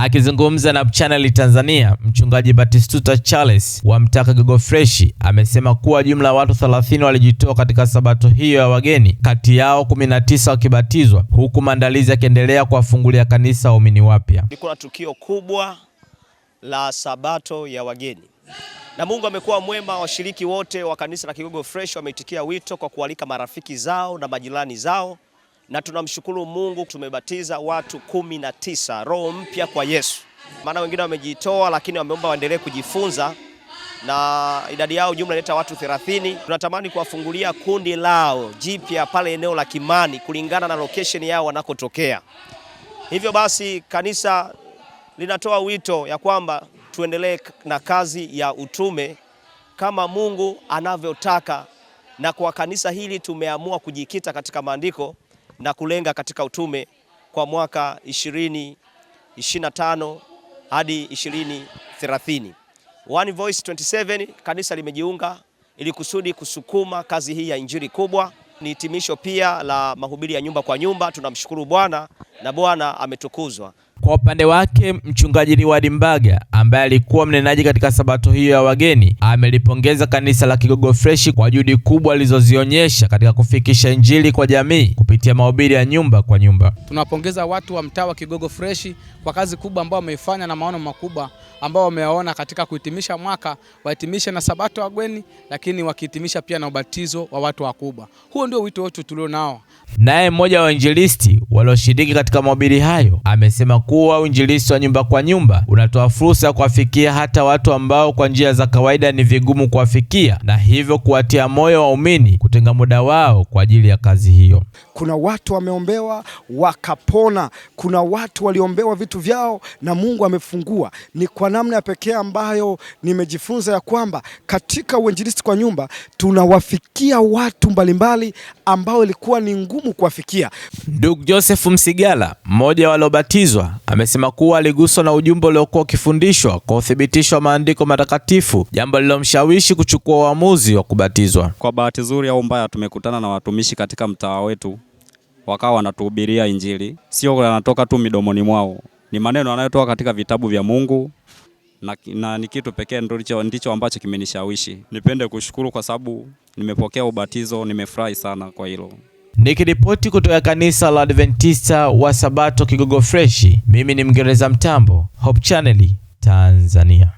Akizungumza na Channel Tanzania, mchungaji Batistuta Charles wa Mtaka Kigogo Fresh amesema kuwa jumla ya watu 30 walijitoa katika sabato hiyo ya wageni, kati yao 19 wakibatizwa, huku maandalizi yakiendelea kuwafungulia kanisa waumini wapya. Kuna tukio kubwa la sabato ya wageni, na Mungu amekuwa mwema. Washiriki wote wa kanisa la Kigogo Fresh wameitikia wito kwa kualika marafiki zao na majirani zao, na tunamshukuru Mungu, tumebatiza watu 19, roho mpya kwa Yesu. Maana wengine wamejitoa, lakini wameomba waendelee kujifunza, na idadi yao jumla inaleta watu 30. Tunatamani kuwafungulia kundi lao jipya pale eneo la Kimani kulingana na location yao wanakotokea. Hivyo basi kanisa linatoa wito ya kwamba tuendelee na kazi ya utume kama Mungu anavyotaka, na kwa kanisa hili tumeamua kujikita katika maandiko na kulenga katika utume kwa mwaka 2025 hadi 2030. One Voice 27 kanisa limejiunga ili kusudi kusukuma kazi hii ya injili kubwa. Ni hitimisho pia la mahubiri ya nyumba kwa nyumba. Tunamshukuru Bwana na Bwana ametukuzwa. Kwa upande wake, mchungaji Liwadi Mbaga ambaye alikuwa mnenaji katika sabato hiyo ya wageni amelipongeza kanisa la Kigogo Fresh kwa juhudi kubwa alizozionyesha katika kufikisha injili kwa jamii kupitia mahubiri ya nyumba kwa nyumba. Tunawapongeza watu wa mtaa wa Kigogo Fresh kwa kazi kubwa ambayo wameifanya na maono makubwa ambao wameyaona katika kuhitimisha mwaka, wahitimishe na sabato ya wageni, lakini wakihitimisha pia na ubatizo wa watu wakubwa. Huo ndio wito wetu tulionao. Naye mmoja wa wainjilisti walioshiriki katika mahubiri hayo amesema kuwa uinjilisti wa nyumba kwa nyumba unatoa fursa ya kuwafikia hata watu ambao kwa njia za kawaida ni vigumu kuwafikia, na hivyo kuwatia moyo waumini kutenga muda wao kwa ajili ya kazi hiyo. Kuna watu wameombewa wakapona, kuna watu waliombewa vitu vyao na Mungu amefungua. Ni kwa namna ya pekee ambayo nimejifunza ya kwamba katika uinjilisti kwa nyumba tunawafikia watu mbalimbali ambao ilikuwa ni ngumu kuwafikia. Ndugu Joseph Msigala, mmoja wa waliobatizwa, amesema kuwa aliguswa na ujumbe uliokuwa ukifundishwa kwa uthibitisho wa maandiko matakatifu, jambo lilomshawishi kuchukua uamuzi wa kubatizwa. Kwa bahati nzuri au mbaya, tumekutana na watumishi katika mtaa wetu, wakawa wanatuhubiria injili, sio yanatoka tu midomoni mwao, ni maneno yanayotoka katika vitabu vya Mungu, na ni kitu pekee ndicho ambacho kimenishawishi. Nipende kushukuru kwa sababu nimepokea ubatizo, nimefurahi sana kwa hilo. Nikiripoti kutoka kanisa la Adventista wa Sabato Kigogo Fresh, mimi ni Mngereza Mtambo, Hope Channel Tanzania.